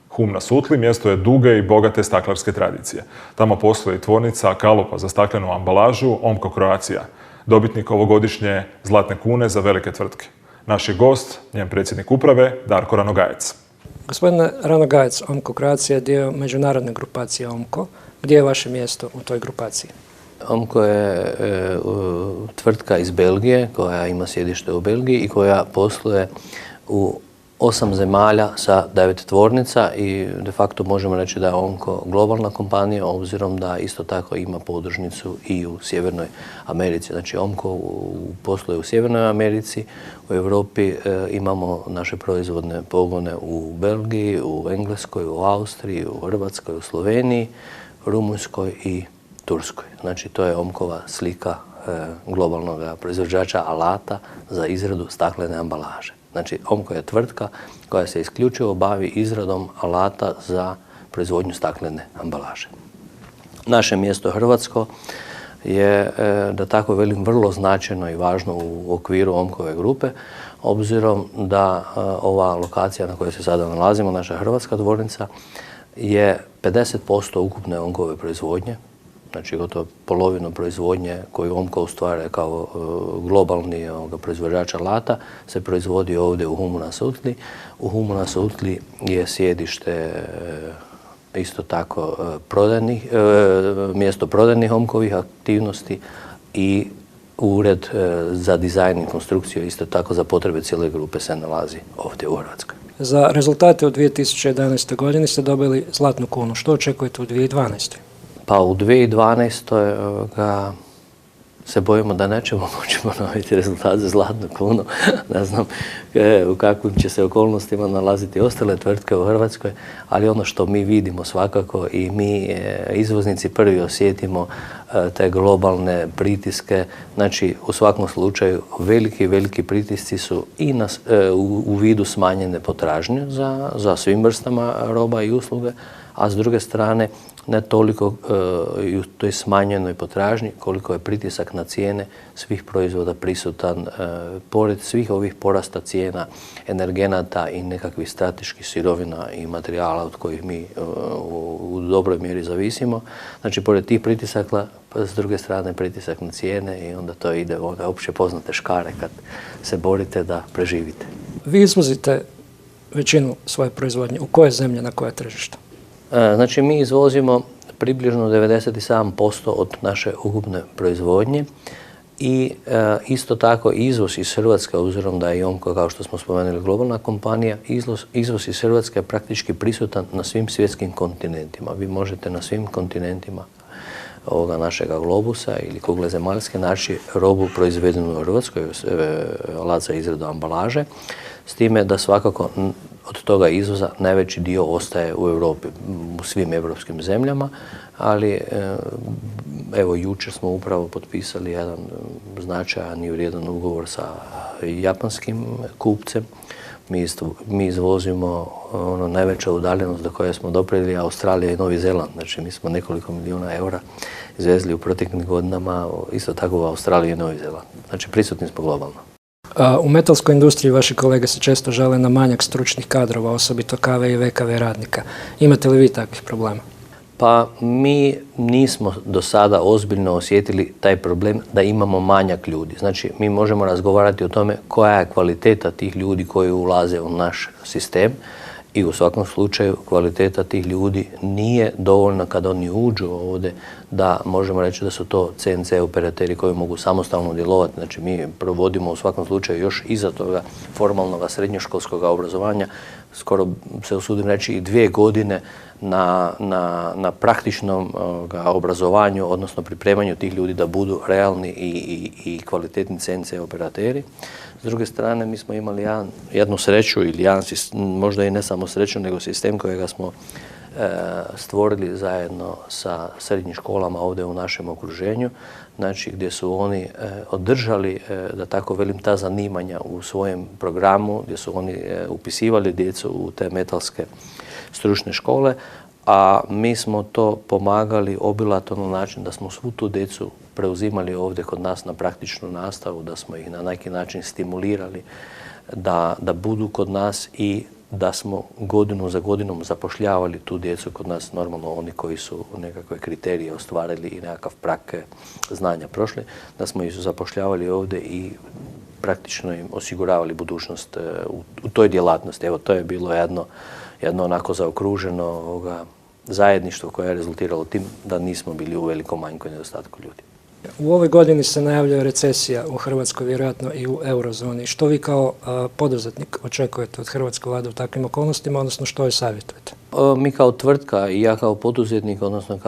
Hum na Sutli mjesto je duge i bogate staklarske tradicije. Tamo postoji tvornica kalupa za staklenu ambalažu Omco Croatia, dobitnik ovogodišnje zlatne kune za velike tvrtke. Naš je gost, njen predsjednik uprave, Darko Ranogajec. Gospodine Ranogajec, Omco Croatia je dio međunarodne grupacije Omco. Gdje je vaše mjesto u toj grupaciji? Omco je tvrtka iz Belgije koja ima sjedište u Belgiji i koja posluje u 8 zemalja sa 9 tvornica i de facto možemo reći da je Omco globalna kompanija, obzirom da isto tako ima podružnicu i u Sjevernoj Americi. Znači Omco posluje u Sjevernoj Americi, u Europi imamo naše proizvodne pogone u Belgiji, u Engleskoj, u Austriji, u Hrvatskoj, u Sloveniji, Rumunjskoj i Turskoj. Znači to je Omcova slika globalnog proizvođača alata za izradu staklene ambalaže. Znači, Omco je tvrtka koja se isključivo bavi izradom alata za proizvodnju staklene ambalaže. Naše mjesto Hrvatsko je, da tako velim, vrlo značajno i važno u okviru Omcove grupe, obzirom da ova lokacija na kojoj se sada nalazimo, naša hrvatska tvornica, je 50% ukupne Omcove proizvodnje. Znači gotovo polovinu proizvodnje koju Omco ostvaruje kao globalni proizvođač alata se proizvodi ovdje u Humu na Sutli. U Humu na Sutli je sjedište isto tako mjesto prodajnih Omcovih aktivnosti i ured za dizajn i konstrukciju isto tako za potrebe cijele grupe se nalazi ovdje u Hrvatskoj. Za rezultate u 2011. godini ste dobili zlatnu kunu. Što očekujete u 2012. Pa u 2012. Se bojimo da nećemo moći ponoviti rezultat za zlatnu kunu. Ne znam u kakvim će se okolnostima nalaziti ostale tvrtke u Hrvatskoj, ali ono što mi vidimo svakako i mi izvoznici prvi osjetimo te globalne pritiske. Znači u svakom slučaju veliki pritisci su i u vidu smanjene potražnje za svim vrstama roba i usluge, a s druge strane ne toliko i u toj smanjenoj potražnji koliko je pritisak na cijene svih proizvoda prisutan. Pored svih ovih porasta cijena energenata i nekakvih strateških sirovina i materijala od kojih mi u dobroj mjeri zavisimo. Znači, pored tih pritisaka, s druge strane pritisak na cijene i onda to ide opće poznate škare kad se borite da preživite. Vi izvozite većinu svoje proizvodnje. U koje zemlje, na koje tržišta? Znači, mi izvozimo približno 97% od naše ukupne proizvodnje i isto tako izvoz iz Hrvatske, obzirom da je Omco, kao što smo spomenuli, globalna kompanija, izvoz iz Hrvatske je praktički prisutan na svim svjetskim kontinentima. Vi možete na svim kontinentima ovoga našega globusa ili kugle zemaljske naći robu proizvedenu u Hrvatskoj, alat za izradu ambalaže, s time da svakako od toga izvoza najveći dio ostaje u Europi, u svim europskim zemljama, ali evo jučer smo upravo potpisali jedan značajan i vrijedan ugovor sa japanskim kupcem. Mi izvozimo najveća udaljenost do koje smo dopreli Australija i Novi Zeland. Znači mi smo nekoliko milijuna eura izvezli u proteklim godinama, isto tako u Australiju i Novi Zeland. Znači prisutni smo globalno. U metalskoj industriji vaši kolege se često žale na manjak stručnih kadrova, osobito KV i VKV radnika. Imate li vi takvih problema? Pa mi nismo do sada ozbiljno osjetili taj problem da imamo manjak ljudi. Znači mi možemo razgovarati o tome koja je kvaliteta tih ljudi koji ulaze u naš sistem i u svakom slučaju kvaliteta tih ljudi nije dovoljna kad oni uđu ovdje da možemo reći da su to CNC operateri koji mogu samostalno djelovati. Znači mi provodimo u svakom slučaju još iza toga formalnog srednjoškolskog obrazovanja, skoro se usudim reći i 2 godine na praktičnom obrazovanju, odnosno pripremanju tih ljudi da budu realni i kvalitetni CNC operateri. S druge strane, mi smo imali jednu sreću ili možda i ne samo sreću, nego sistem kojega smo stvorili zajedno sa srednjim školama ovdje u našem okruženju, znači gdje su oni održali, da tako velim, ta zanimanja u svojem programu, gdje su oni upisivali djecu u te metalske stručne škole, a mi smo to pomagali obilato na način da smo svu tu djecu preuzimali ovdje kod nas na praktičnu nastavu, da smo ih na neki način stimulirali da budu kod nas i da smo godinu za godinom zapošljavali tu djecu kod nas, normalno oni koji su nekakve kriterije ostvarili i nekakav prag znanja prošli, da smo ih zapošljavali ovdje i praktično im osiguravali budućnost u toj djelatnosti. Evo, to je bilo jedno onako zaokruženo zajedništvo koje je rezultiralo tim da nismo bili u velikom manjku i nedostatku ljudi. U ovoj godini se najavljuje recesija u Hrvatskoj, vjerojatno i u eurozoni. Što vi kao poduzetnik očekujete od hrvatske vlade u takvim okolnostima, odnosno što joj savjetujete? Mi kao tvrtka i ja kao poduzetnik, odnosno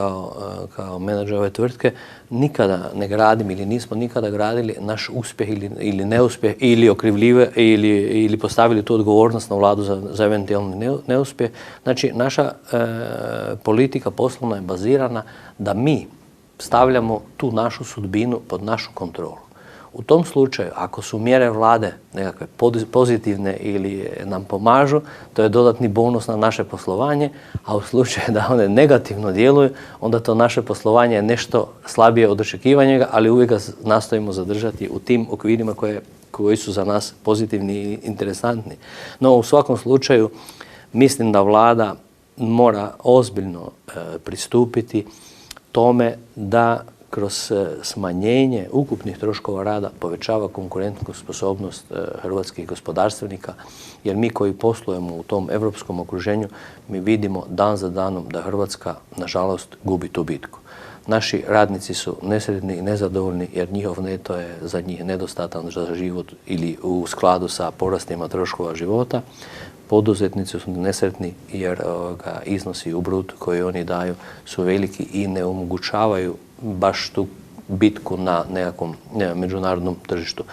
kao menadžer ove tvrtke, nikada ne gradim ili nismo nikada gradili naš uspjeh ili neuspjeh ili okrivljive ili postavili tu odgovornost na vladu za eventualni neuspjeh. Znači, naša politika poslovna je bazirana da mi stavljamo tu našu sudbinu pod našu kontrolu. U tom slučaju, ako su mjere vlade nekakve pozitivne ili nam pomažu, to je dodatni bonus na naše poslovanje, a u slučaju da one negativno djeluju, onda to naše poslovanje je nešto slabije od očekivanja, ali uvijek ga nastojimo zadržati u tim okvirima koji su za nas pozitivni i interesantni. No, u svakom slučaju, mislim da vlada mora ozbiljno pristupiti tome da kroz smanjenje ukupnih troškova rada povećava konkurentnu sposobnost hrvatskih gospodarstvenika, jer mi koji poslujemo u tom europskom okruženju, mi vidimo dan za danom da Hrvatska, nažalost, gubi tu bitku. Naši radnici su nesretni i nezadovoljni jer njihov neto je za njih nedostatan za život ili u skladu sa porastima troškova života. Poduzetnici su nesretni jer iznosi u brutu koji oni daju su veliki i ne omogućavaju baš tu bitku na nekakvom međunarodnom tržištu.